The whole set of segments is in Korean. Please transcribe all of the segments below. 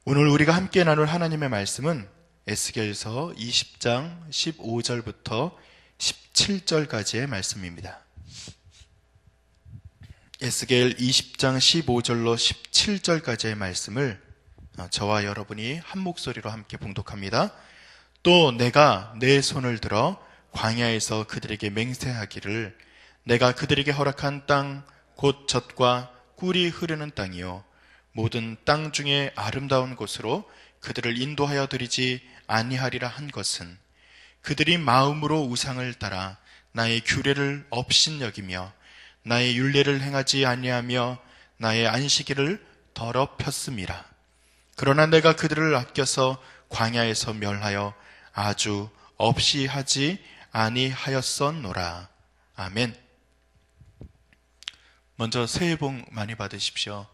오늘 우리가 함께 나눌 하나님의 말씀은 에스겔서 20장 15절부터 17절까지의 말씀입니다. 에스겔 20장 15절로 17절까지의 말씀을 저와 여러분이 한 목소리로 함께 봉독합니다. 또 내가 내 손을 들어 광야에서 그들에게 맹세하기를 내가 그들에게 허락한 땅 곧 젖과 꿀이 흐르는 땅이요 모든 땅 중에 아름다운 곳으로 그들을 인도하여 드리지 아니하리라 한 것은 그들이 마음으로 우상을 따라 나의 규례를 업신여기며 나의 율례를 행하지 아니하며 나의 안식일을 더럽혔음이라. 그러나 내가 그들을 아껴서 광야에서 멸하여 아주 없이 하지 아니하였었노라. 아멘. 먼저 새해 복 많이 받으십시오.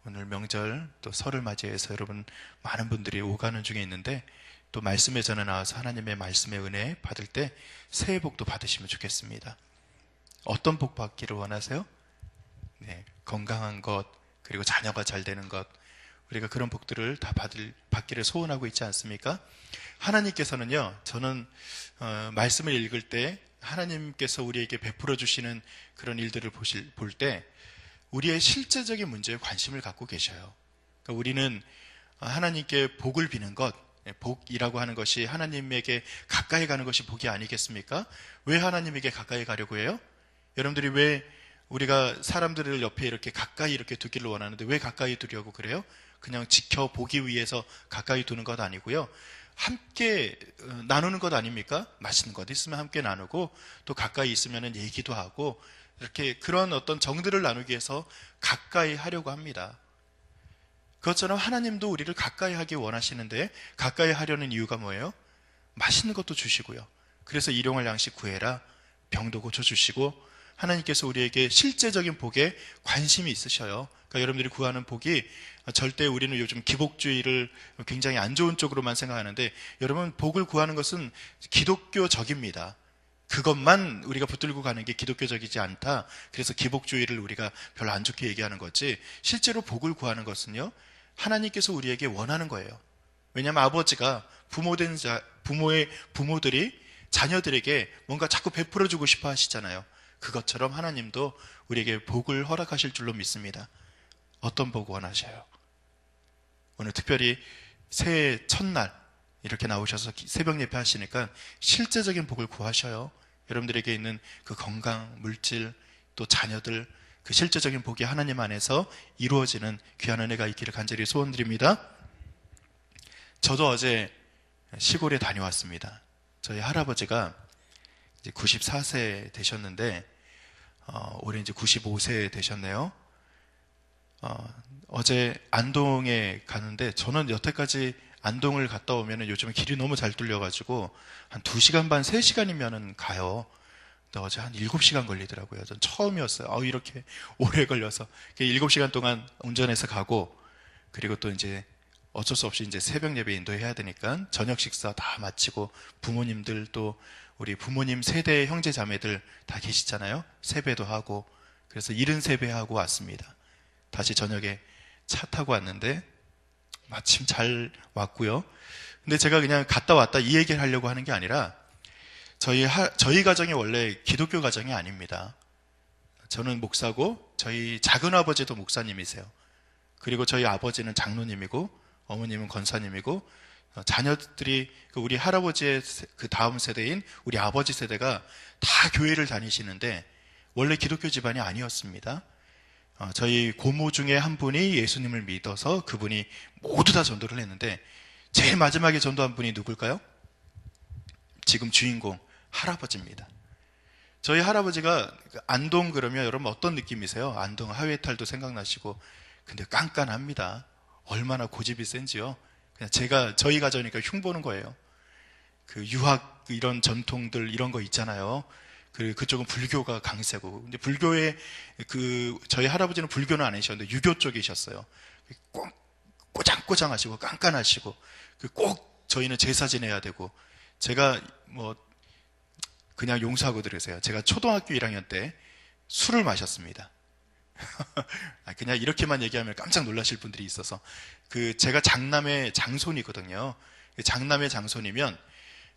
오늘 명절 또 설을 맞이해서 여러분 많은 분들이 오가는 중에 있는데 또 말씀에 전해 나와서 하나님의 말씀의 은혜 받을 때 새해 복도 받으시면 좋겠습니다. 어떤 복 받기를 원하세요? 네, 건강한 것, 그리고 자녀가 잘 되는 것, 우리가 그런 복들을 다 받기를 소원하고 있지 않습니까? 하나님께서는요, 저는 말씀을 읽을 때 하나님께서 우리에게 베풀어 주시는 그런 일들을 볼 때 우리의 실제적인 문제에 관심을 갖고 계셔요. 그러니까 우리는 하나님께 복을 비는 것, 복이라고 하는 것이 하나님에게 가까이 가는 것이 복이 아니겠습니까? 왜 하나님에게 가까이 가려고 해요? 여러분들이 왜 우리가 사람들을 옆에 이렇게 가까이 이렇게 두기를 원하는데 왜 가까이 두려고 그래요? 그냥 지켜보기 위해서 가까이 두는 것 아니고요. 함께 나누는 것 아닙니까? 맛있는 것 있으면 함께 나누고 또 가까이 있으면 얘기도 하고 이렇게 그런 어떤 정들을 나누기 위해서 가까이 하려고 합니다. 그것처럼 하나님도 우리를 가까이 하기 원하시는데 가까이 하려는 이유가 뭐예요? 맛있는 것도 주시고요. 그래서 일용할 양식 구해라. 병도 고쳐주시고 하나님께서 우리에게 실제적인 복에 관심이 있으셔요. 그러니까 여러분들이 구하는 복이 절대 우리는 요즘 기복주의를 굉장히 안 좋은 쪽으로만 생각하는데 여러분 복을 구하는 것은 기독교적입니다. 그것만 우리가 붙들고 가는 게 기독교적이지 않다. 그래서 기복주의를 우리가 별로 안 좋게 얘기하는 거지 실제로 복을 구하는 것은요 하나님께서 우리에게 원하는 거예요. 왜냐하면 아버지가 부모의 부모들이 자녀들에게 뭔가 자꾸 베풀어주고 싶어 하시잖아요. 그것처럼 하나님도 우리에게 복을 허락하실 줄로 믿습니다. 어떤 복 원하셔요? 오늘 특별히 새해 첫날 이렇게 나오셔서 새벽 예배 하시니까 실제적인 복을 구하셔요. 여러분들에게 있는 그 건강, 물질, 또 자녀들 그 실제적인 복이 하나님 안에서 이루어지는 귀한 은혜가 있기를 간절히 소원드립니다. 저도 어제 시골에 다녀왔습니다. 저희 할아버지가 이제 94세 되셨는데 올해 이제 95세 되셨네요. 어제 안동에 가는데 저는 여태까지 안동을 갔다 오면 요즘에 길이 너무 잘 뚫려가지고 한 2시간 반, 3시간이면 가요. 근데 어제 한 7시간 걸리더라고요. 전 처음이었어요. 이렇게 오래 걸려서 7시간 동안 운전해서 가고 그리고 또 이제 어쩔 수 없이 이제 새벽 예배 인도해야 되니까 저녁 식사 다 마치고 부모님들 또 우리 부모님 세대의 형제 자매들 다 계시잖아요. 세배도 하고 그래서 70세배하고 왔습니다. 다시 저녁에 차 타고 왔는데 마침 잘 왔고요. 근데 제가 그냥 갔다 왔다 이 얘기를 하려고 하는 게 아니라 저희 가정이 원래 기독교 가정이 아닙니다. 저는 목사고 저희 작은아버지도 목사님이세요. 그리고 저희 아버지는 장로님이고 어머님은 권사님이고 자녀들이 우리 할아버지의 그 다음 세대인 우리 아버지 세대가 다 교회를 다니시는데 원래 기독교 집안이 아니었습니다. 저희 고모 중에 한 분이 예수님을 믿어서 그분이 모두 다 전도를 했는데 제일 마지막에 전도한 분이 누굴까요? 지금 주인공 할아버지입니다. 저희 할아버지가 안동 그러면 여러분 어떤 느낌이세요? 안동 하회탈도 생각나시고 근데 깐깐합니다. 얼마나 고집이 센지요. 그냥 저희 가정이니까 흉보는 거예요. 그 유학 이런 전통들 이런 거 있잖아요. 그쪽은 불교가 강세고, 근데 저희 할아버지는 불교는 아니셨는데 유교 쪽이셨어요. 꼬장꼬장하시고 깐깐하시고, 꼭 저희는 제사 지내야 되고, 제가 그냥 용서하고 들으세요. 제가 초등학교 1학년 때 술을 마셨습니다. 그냥 이렇게만 얘기하면 깜짝 놀라실 분들이 있어서, 제가 장남의 장손이거든요. 장남의 장손이면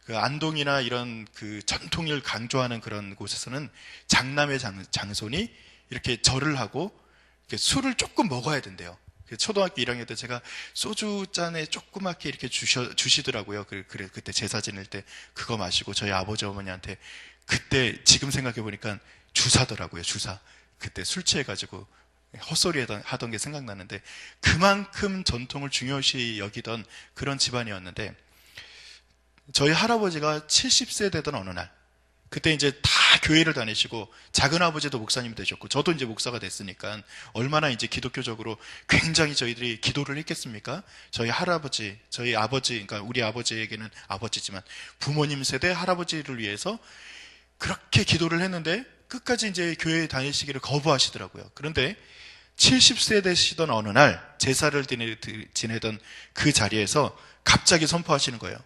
그 안동이나 이런 그 전통을 강조하는 그런 곳에서는 장남의 장손이 이렇게 절을 하고 이렇게 술을 조금 먹어야 된대요. 초등학교 1학년 때 제가 소주 잔에 조그맣게 이렇게 주시더라고요. 그때 제사 지낼 때 그거 마시고 저희 아버지 어머니한테, 그때 지금 생각해 보니까 주사더라고요. 주사. 그때 술 취해가지고 헛소리 하던 게 생각나는데, 그만큼 전통을 중요시 여기던 그런 집안이었는데, 저희 할아버지가 70세 되던 어느 날, 그때 이제 다 교회를 다니시고 작은 아버지도 목사님이 되셨고 저도 이제 목사가 됐으니까 얼마나 이제 기독교적으로 굉장히 저희들이 기도를 했겠습니까? 저희 할아버지, 저희 아버지, 그러니까 우리 아버지에게는 아버지지만 부모님 세대 할아버지를 위해서 그렇게 기도를 했는데 끝까지 이제 교회에 다니시기를 거부하시더라고요. 그런데 70세 되시던 어느 날 제사를 지내던 그 자리에서 갑자기 선포하시는 거예요.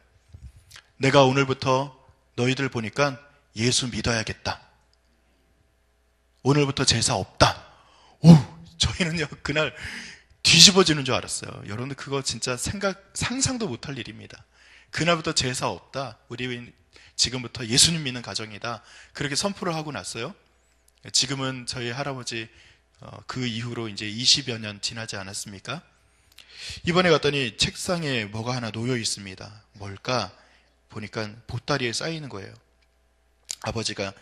내가 오늘부터 너희들 보니까 예수 믿어야겠다. 오늘부터 제사 없다. 오, 저희는요 그날 뒤집어지는 줄 알았어요. 여러분들 그거 진짜 상상도 못할 일입니다. 그날부터 제사 없다. 우리 지금부터 예수님 믿는 가정이다. 그렇게 선포를 하고 났어요. 지금은 저희 할아버지 그 이후로 이제 20여 년 지나지 않았습니까? 이번에 갔더니 책상에 뭐가 하나 놓여 있습니다. 뭘까? 보니까 보따리에 쌓이는 거예요. 아버지가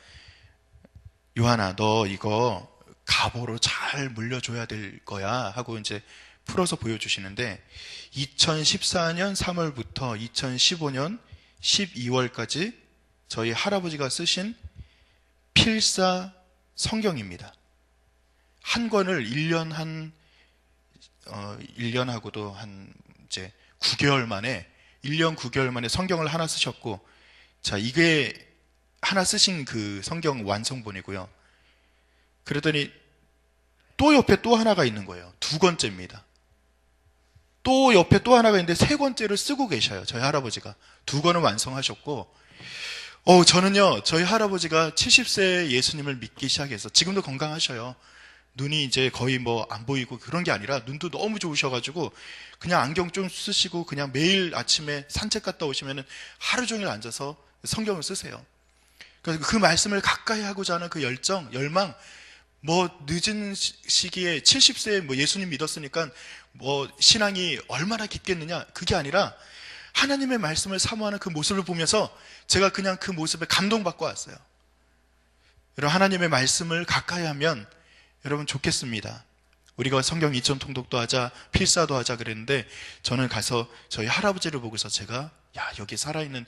요한아, 너 이거 갑오로 잘 물려줘야 될 거야 하고 이제 풀어서 보여주시는데 2014년 3월부터 2015년 12월까지 저희 할아버지가 쓰신 필사 성경입니다. 한 권을 1년하고도 한 이제 9개월 만에 1년 9개월 만에 성경을 하나 쓰셨고, 자, 이게 하나 쓰신 그 성경 완성본이고요. 그러더니 또 옆에 또 하나가 있는 거예요. 2권째입니다. 또 옆에 또 하나가 있는데 3권째를 쓰고 계셔요. 저희 할아버지가. 2권은 완성하셨고, 저는요, 저희 할아버지가 70세에 예수님을 믿기 시작해서 지금도 건강하셔요. 눈이 이제 거의 뭐 안 보이고 그런 게 아니라 눈도 너무 좋으셔가지고 그냥 안경 좀 쓰시고 그냥 매일 아침에 산책 갔다 오시면은 하루 종일 앉아서 성경을 쓰세요. 그래서 그 말씀을 가까이 하고자 하는 그 열정, 열망, 뭐 늦은 시기에 70세에 뭐 예수님 믿었으니까 뭐 신앙이 얼마나 깊겠느냐, 그게 아니라 하나님의 말씀을 사모하는 그 모습을 보면서 제가 그냥 그 모습에 감동받고 왔어요. 여러분, 하나님의 말씀을 가까이 하면 여러분 좋겠습니다. 우리가 성경 2천 통독도 하자, 필사도 하자 그랬는데 저는 가서 저희 할아버지를 보고서 제가 여기 살아있는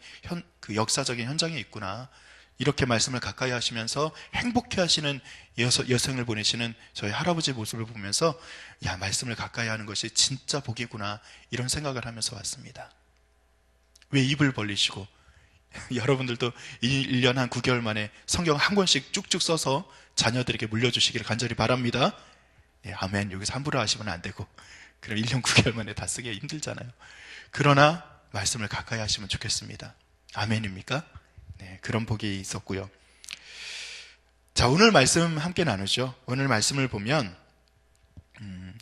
그 역사적인 현장에 있구나, 이렇게 말씀을 가까이 하시면서 행복해 하시는 여성을 보내시는 저희 할아버지 모습을 보면서 말씀을 가까이 하는 것이 진짜 복이구나, 이런 생각을 하면서 왔습니다. 왜 입을 벌리시고 여러분들도 1년 한 9개월 만에 성경 한 권씩 쭉쭉 써서 자녀들에게 물려주시기를 간절히 바랍니다. 아멘. 여기서 함부로 하시면 안 되고, 그럼 1년 9개월 만에 다 쓰기 힘들잖아요. 그러나 말씀을 가까이 하시면 좋겠습니다. 아멘입니까? 네, 그런 복이 있었고요. 자, 오늘 말씀 함께 나누죠. 오늘 말씀을 보면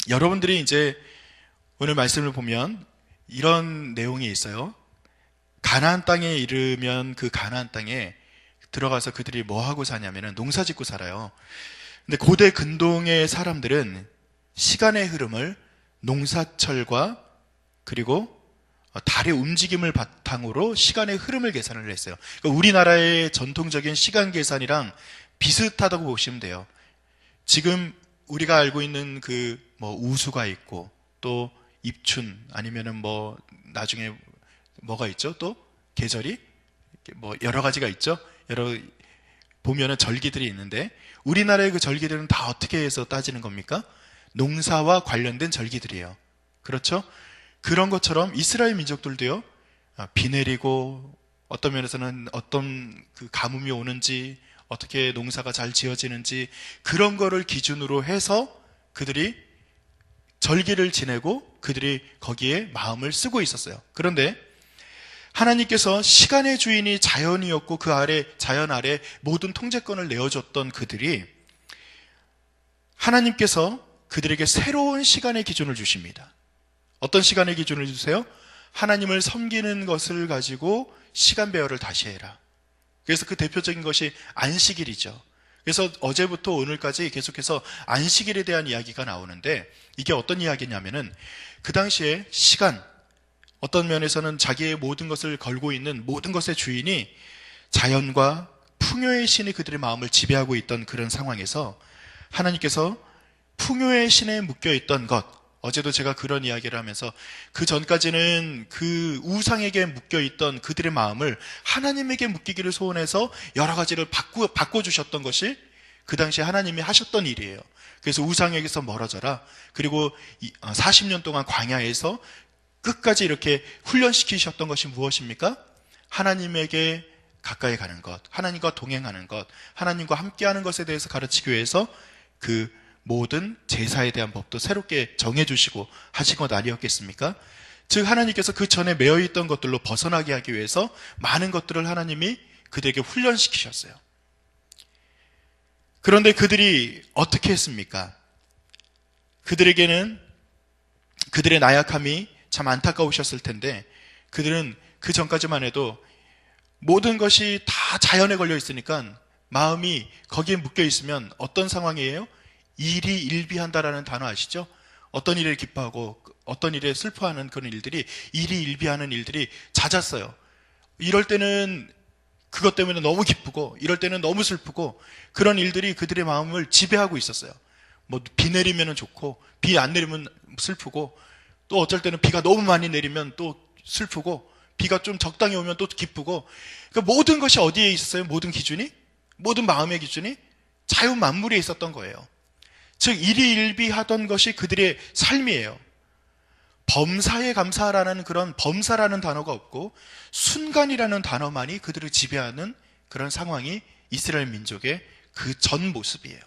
여러분들이 이제 오늘 말씀을 보면 이런 내용이 있어요. 가나안 땅에 이르면 그 가나안 땅에 들어가서 그들이 뭐 하고 사냐면은 농사 짓고 살아요. 근데 고대 근동의 사람들은 시간의 흐름을 농사철과 그리고 달의 움직임을 바탕으로 시간의 흐름을 계산을 했어요. 그러니까 우리나라의 전통적인 시간 계산이랑 비슷하다고 보시면 돼요. 지금 우리가 알고 있는 그 뭐 우수가 있고 또 입춘 아니면은 뭐 나중에 뭐가 있죠? 또 계절이 뭐 여러 가지가 있죠. 보면은 절기들이 있는데 우리나라의 그 절기들은 다 어떻게 해서 따지는 겁니까? 농사와 관련된 절기들이에요. 그렇죠? 그런 것처럼 이스라엘 민족들도요, 비 내리고 어떤 면에서는 어떤 그 가뭄이 오는지, 어떻게 농사가 잘 지어지는지 그런 거를 기준으로 해서 그들이 절기를 지내고 그들이 거기에 마음을 쓰고 있었어요. 그런데 하나님께서 시간의 주인이 자연이었고 그 아래, 자연 아래 모든 통제권을 내어줬던 그들이 하나님께서 그들에게 새로운 시간의 기준을 주십니다. 어떤 시간의 기준을 주세요? 하나님을 섬기는 것을 가지고 시간 배열을 다시 해라. 그래서 그 대표적인 것이 안식일이죠. 그래서 어제부터 오늘까지 계속해서 안식일에 대한 이야기가 나오는데, 이게 어떤 이야기냐면은 그 당시에 시간, 어떤 면에서는 자기의 모든 것을 걸고 있는 모든 것의 주인이 자연과 풍요의 신이 그들의 마음을 지배하고 있던 그런 상황에서 하나님께서 풍요의 신에 묶여있던 것, 어제도 제가 그런 이야기를 하면서 그 전까지는 그 우상에게 묶여있던 그들의 마음을 하나님에게 묶이기를 소원해서 여러 가지를 바꿔주셨던 것이 그 당시에 하나님이 하셨던 일이에요. 그래서 우상에게서 멀어져라. 그리고 40년 동안 광야에서 끝까지 이렇게 훈련시키셨던 것이 무엇입니까? 하나님에게 가까이 가는 것, 하나님과 동행하는 것, 하나님과 함께하는 것에 대해서 가르치기 위해서 그 모든 제사에 대한 법도 새롭게 정해주시고 하신 것 아니었겠습니까? 즉 하나님께서 그 전에 매여있던 것들로 벗어나게 하기 위해서 많은 것들을 하나님이 그들에게 훈련시키셨어요. 그런데 그들이 어떻게 했습니까? 그들에게는 그들의 나약함이 참 안타까우셨을 텐데, 그들은 그 전까지만 해도 모든 것이 다 자연에 걸려 있으니까 마음이 거기에 묶여 있으면 어떤 상황이에요? 일이 일비한다라는 단어 아시죠? 어떤 일에 기뻐하고 어떤 일에 슬퍼하는 그런 일들이, 일이 일비하는 일들이 잦았어요. 이럴 때는 그것 때문에 너무 기쁘고 이럴 때는 너무 슬프고, 그런 일들이 그들의 마음을 지배하고 있었어요. 뭐 비 내리면 좋고 비 안 내리면 슬프고, 또 어쩔 때는 비가 너무 많이 내리면 또 슬프고, 비가 좀 적당히 오면 또 기쁘고, 그러니까 모든 것이 어디에 있었어요? 모든 기준이? 모든 마음의 기준이 자연 만물에 있었던 거예요. 즉 일희일비하던 것이 그들의 삶이에요. 범사에 감사라는 그런 범사라는 단어가 없고 순간이라는 단어만이 그들을 지배하는 그런 상황이 이스라엘 민족의 그 전 모습이에요.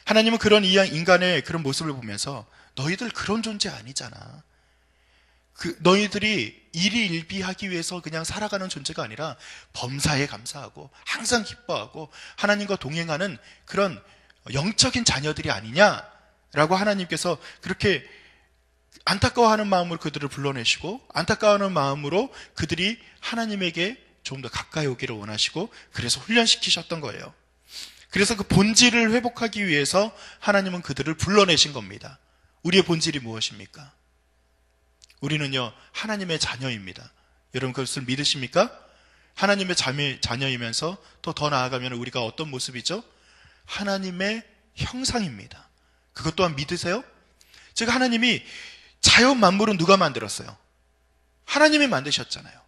하나님은 그런 인간의 그런 모습을 보면서 너희들 그런 존재 아니잖아. 너희들이 일희일비하기 위해서 그냥 살아가는 존재가 아니라 범사에 감사하고 항상 기뻐하고 하나님과 동행하는 그런 영적인 자녀들이 아니냐라고 하나님께서 그렇게 안타까워하는 마음으로 그들을 불러내시고, 안타까워하는 마음으로 그들이 하나님에게 좀 더 가까이 오기를 원하시고, 그래서 훈련시키셨던 거예요. 그래서 그 본질을 회복하기 위해서 하나님은 그들을 불러내신 겁니다. 우리의 본질이 무엇입니까? 우리는요, 하나님의 자녀입니다. 여러분 그것을 믿으십니까? 하나님의 자녀이면서 또 더 나아가면 우리가 어떤 모습이죠? 하나님의 형상입니다. 그것 또한 믿으세요? 즉 하나님이 자연 만물은 누가 만들었어요? 하나님이 만드셨잖아요.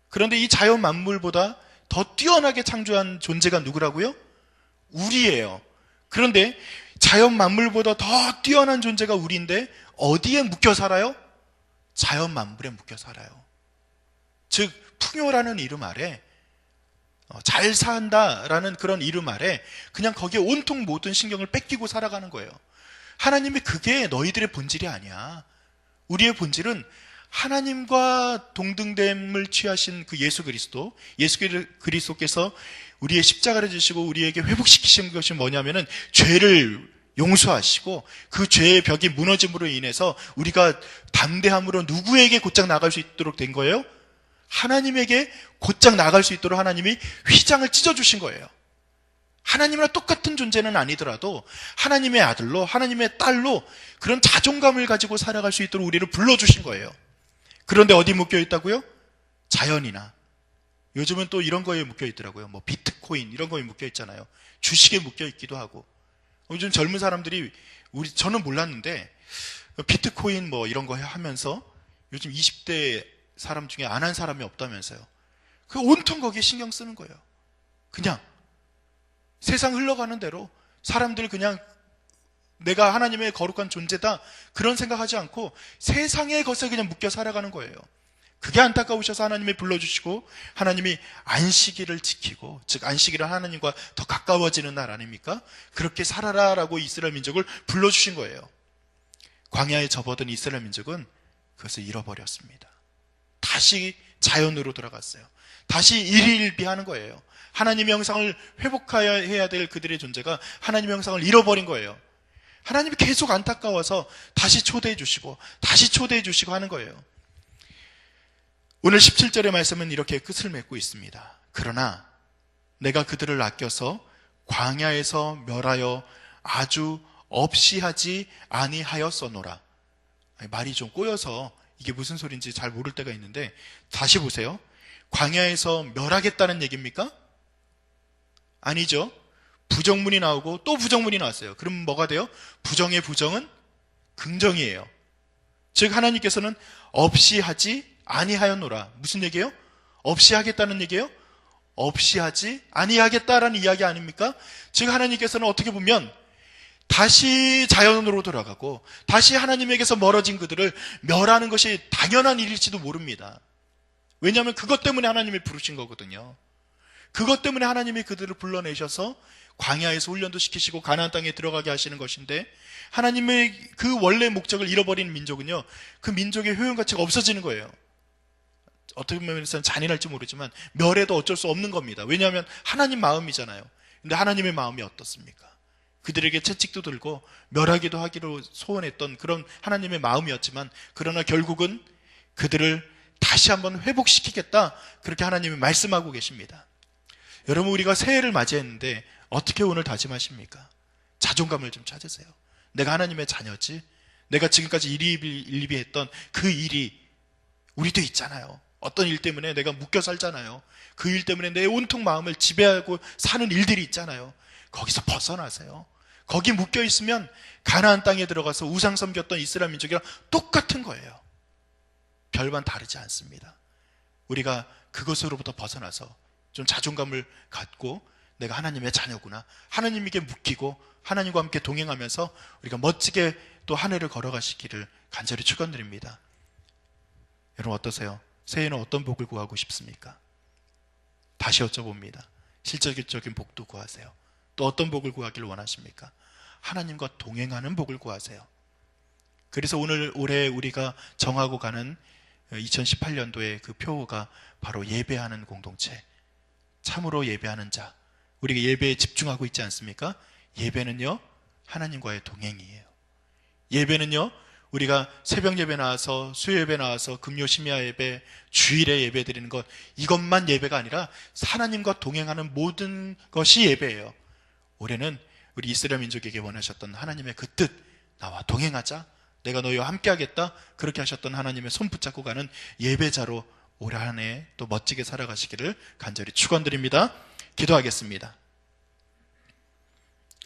그런데 이 자연 만물보다 더 뛰어나게 창조한 존재가 누구라고요? 우리예요. 그런데 자연 만물보다 더 뛰어난 존재가 우리인데 어디에 묶여 살아요? 자연 만물에 묶여 살아요. 즉 풍요라는 이름 아래, 잘 산다라는 그런 이름 아래 그냥 거기에 온통 모든 신경을 뺏기고 살아가는 거예요. 하나님이 그게 너희들의 본질이 아니야. 우리의 본질은 하나님과 동등됨을 취하신 그 예수 그리스도께서 우리의 십자가를 지시고 우리에게 회복시키신 것이 뭐냐면은 죄를 용서하시고 그 죄의 벽이 무너짐으로 인해서 우리가 담대함으로 누구에게 곧장 나갈 수 있도록 된 거예요? 하나님에게 곧장 나갈 수 있도록 하나님이 휘장을 찢어주신 거예요. 하나님이랑 똑같은 존재는 아니더라도 하나님의 아들로, 하나님의 딸로 그런 자존감을 가지고 살아갈 수 있도록 우리를 불러주신 거예요. 그런데 어디 묶여 있다고요? 자연이나, 요즘은 또 이런 거에 묶여 있더라고요. 뭐 비트코인 이런 거에 묶여 있잖아요. 주식에 묶여 있기도 하고. 요즘 젊은 사람들이, 저는 몰랐는데 비트코인 뭐 이런 거 하면서 요즘 20대 사람 중에 안 한 사람이 없다면서요. 그 온통 거기에 신경 쓰는 거예요. 그냥 세상 흘러가는 대로 사람들 그냥 내가 하나님의 거룩한 존재다 그런 생각하지 않고 세상의 것에 그냥 묶여 살아가는 거예요. 그게 안타까우셔서 하나님이 불러주시고 하나님이 안식일을 지키고, 즉 안식일은 하나님과 더 가까워지는 날 아닙니까? 그렇게 살아라라고 이스라엘 민족을 불러주신 거예요. 광야에 접어든 이스라엘 민족은 그것을 잃어버렸습니다. 다시 자연으로 돌아갔어요. 다시 일희일비하는 거예요. 하나님의 형상을 회복해야 될 그들의 존재가 하나님의 형상을 잃어버린 거예요. 하나님이 계속 안타까워서 다시 초대해 주시고 다시 초대해 주시고 하는 거예요. 오늘 17절의 말씀은 이렇게 끝을 맺고 있습니다. 그러나 내가 그들을 아껴서 광야에서 멸하여 아주 없이 하지 아니하였어노라. 말이 좀 꼬여서 이게 무슨 소리인지 잘 모를 때가 있는데 다시 보세요. 광야에서 멸하겠다는 얘기입니까? 아니죠. 부정문이 나오고 또 부정문이 나왔어요. 그럼 뭐가 돼요? 부정의 부정은 긍정이에요. 즉 하나님께서는 없이 하지 아니하였노라. 무슨 얘기예요? 없이 하겠다는 얘기예요? 없이 하지 아니하겠다라는 이야기 아닙니까? 즉 하나님께서는 어떻게 보면 다시 자연으로 돌아가고 다시 하나님에게서 멀어진 그들을 멸하는 것이 당연한 일일지도 모릅니다. 왜냐하면 그것 때문에 하나님이 부르신 거거든요. 그것 때문에 하나님이 그들을 불러내셔서 광야에서 훈련도 시키시고 가나안 땅에 들어가게 하시는 것인데 하나님의 그 원래 목적을 잃어버린 민족은요, 그 민족의 효용 가치가 없어지는 거예요. 어떻게 보면 잔인할지 모르지만 멸해도 어쩔 수 없는 겁니다. 왜냐하면 하나님 마음이잖아요. 근데 하나님의 마음이 어떻습니까? 그들에게 채찍도 들고 멸하기도 하기로 소원했던 그런 하나님의 마음이었지만 그러나 결국은 그들을 다시 한번 회복시키겠다, 그렇게 하나님이 말씀하고 계십니다. 여러분, 우리가 새해를 맞이했는데 어떻게 오늘 다짐하십니까? 자존감을 좀 찾으세요. 내가 하나님의 자녀지, 내가 지금까지 일희일비했던 그 일이 우리도 있잖아요. 어떤 일 때문에 내가 묶여 살잖아요. 그 일 때문에 내 온통 마음을 지배하고 사는 일들이 있잖아요. 거기서 벗어나세요. 거기 묶여 있으면 가나안 땅에 들어가서 우상 섬겼던 이스라엘 민족이랑 똑같은 거예요. 별반 다르지 않습니다. 우리가 그것으로부터 벗어나서 좀 자존감을 갖고 내가 하나님의 자녀구나, 하나님에게 묶이고 하나님과 함께 동행하면서 우리가 멋지게 또 한 해를 걸어가시기를 간절히 축원드립니다. 여러분 어떠세요? 새해에는 어떤 복을 구하고 싶습니까? 다시 여쭤봅니다. 실질적인 복도 구하세요. 또 어떤 복을 구하기를 원하십니까? 하나님과 동행하는 복을 구하세요. 그래서 올해 우리가 정하고 가는 2018년도의 그 표어가 바로 예배하는 공동체, 참으로 예배하는 자. 우리가 예배에 집중하고 있지 않습니까? 예배는요, 하나님과의 동행이에요. 예배는요, 우리가 새벽 예배 나와서 수요 예배 나와서 금요 심야 예배, 주일에 예배 드리는 것, 이것만 예배가 아니라 하나님과 동행하는 모든 것이 예배예요. 올해는 우리 이스라엘 민족에게 원하셨던 하나님의 그 뜻, 나와 동행하자, 내가 너희와 함께 하겠다, 그렇게 하셨던 하나님의 손 붙잡고 가는 예배자로 올 한 해 또 멋지게 살아가시기를 간절히 축원드립니다. 기도하겠습니다.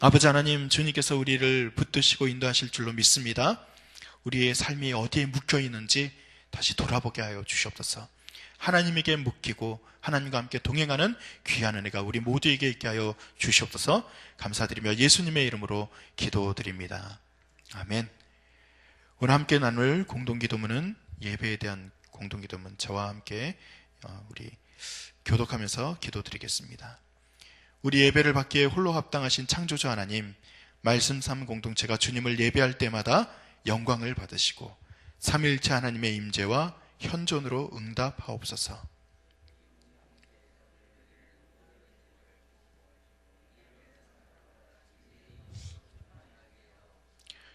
아버지 하나님, 주님께서 우리를 붙드시고 인도하실 줄로 믿습니다. 우리의 삶이 어디에 묶여 있는지 다시 돌아보게 하여 주시옵소서. 하나님에게 묶이고 하나님과 함께 동행하는 귀한 은혜가 우리 모두에게 있게 하여 주시옵소서. 감사드리며 예수님의 이름으로 기도드립니다. 아멘. 오늘 함께 나눌 공동기도문은 예배에 대한 공동기도문, 저와 함께 우리 교독하면서 기도드리겠습니다. 우리 예배를 받기에 홀로 합당하신 창조주 하나님, 말씀 삶 공동체가 주님을 예배할 때마다 영광을 받으시고 삼위일체 하나님의 임재와 현존으로 응답하옵소서.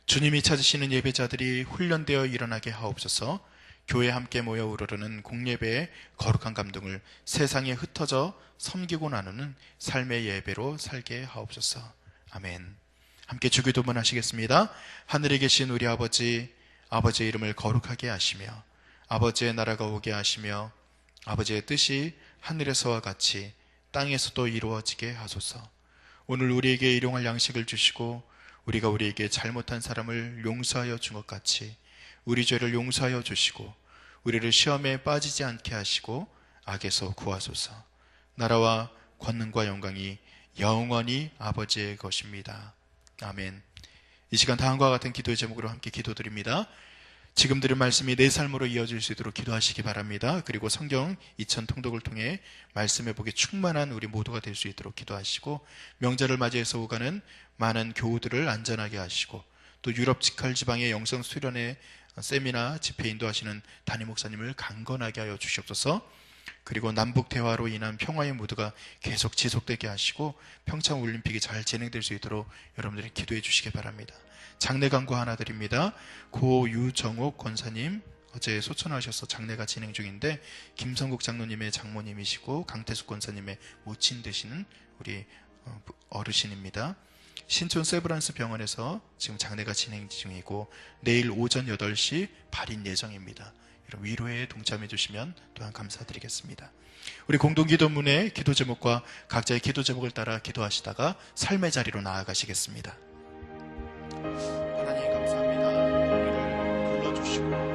주님이 찾으시는 예배자들이 훈련되어 일어나게 하옵소서. 교회 함께 모여 우러르는 공예배의 거룩한 감동을 세상에 흩어져 섬기고 나누는 삶의 예배로 살게 하옵소서. 아멘. 함께 주기도문 하시겠습니다. 하늘에 계신 우리 아버지, 아버지의 이름을 거룩하게 하시며 아버지의 나라가 오게 하시며 아버지의 뜻이 하늘에서와 같이 땅에서도 이루어지게 하소서. 오늘 우리에게 일용할 양식을 주시고 우리가 우리에게 잘못한 사람을 용서하여 준 것 같이 우리 죄를 용서하여 주시고 우리를 시험에 빠지지 않게 하시고 악에서 구하소서. 나라와 권능과 영광이 영원히 아버지의 것입니다. 아멘. 이 시간 다음과 같은 기도의 제목으로 함께 기도드립니다. 지금 들은 말씀이 내 삶으로 이어질 수 있도록 기도하시기 바랍니다. 그리고 성경 2000 통독을 통해 말씀의 복에 충만한 우리 모두가 될 수 있도록 기도하시고, 명절을 맞이해서 오가는 많은 교우들을 안전하게 하시고, 또 유럽 직할 지방의 영성 수련회 세미나 집회 인도하시는 담임 목사님을 강건하게 하여 주시옵소서. 그리고 남북 대화로 인한 평화의 무드가 계속 지속되게 하시고 평창 올림픽이 잘 진행될 수 있도록 여러분들이 기도해 주시기 바랍니다. 장례 간구 하나 드립니다. 고 유정옥 권사님 어제 소천하셔서 장례가 진행 중인데 김성국 장로님의 장모님이시고 강태숙 권사님의 모친 되시는 우리 어르신입니다. 신촌 세브란스 병원에서 지금 장례가 진행 중이고 내일 오전 8시 발인 예정입니다. 여러분 위로에 동참해 주시면 또한 감사드리겠습니다. 우리 공동기도문의 기도 제목과 각자의 기도 제목을 따라 기도하시다가 삶의 자리로 나아가시겠습니다. 하나님 감사합니다. 우리를 불러주시고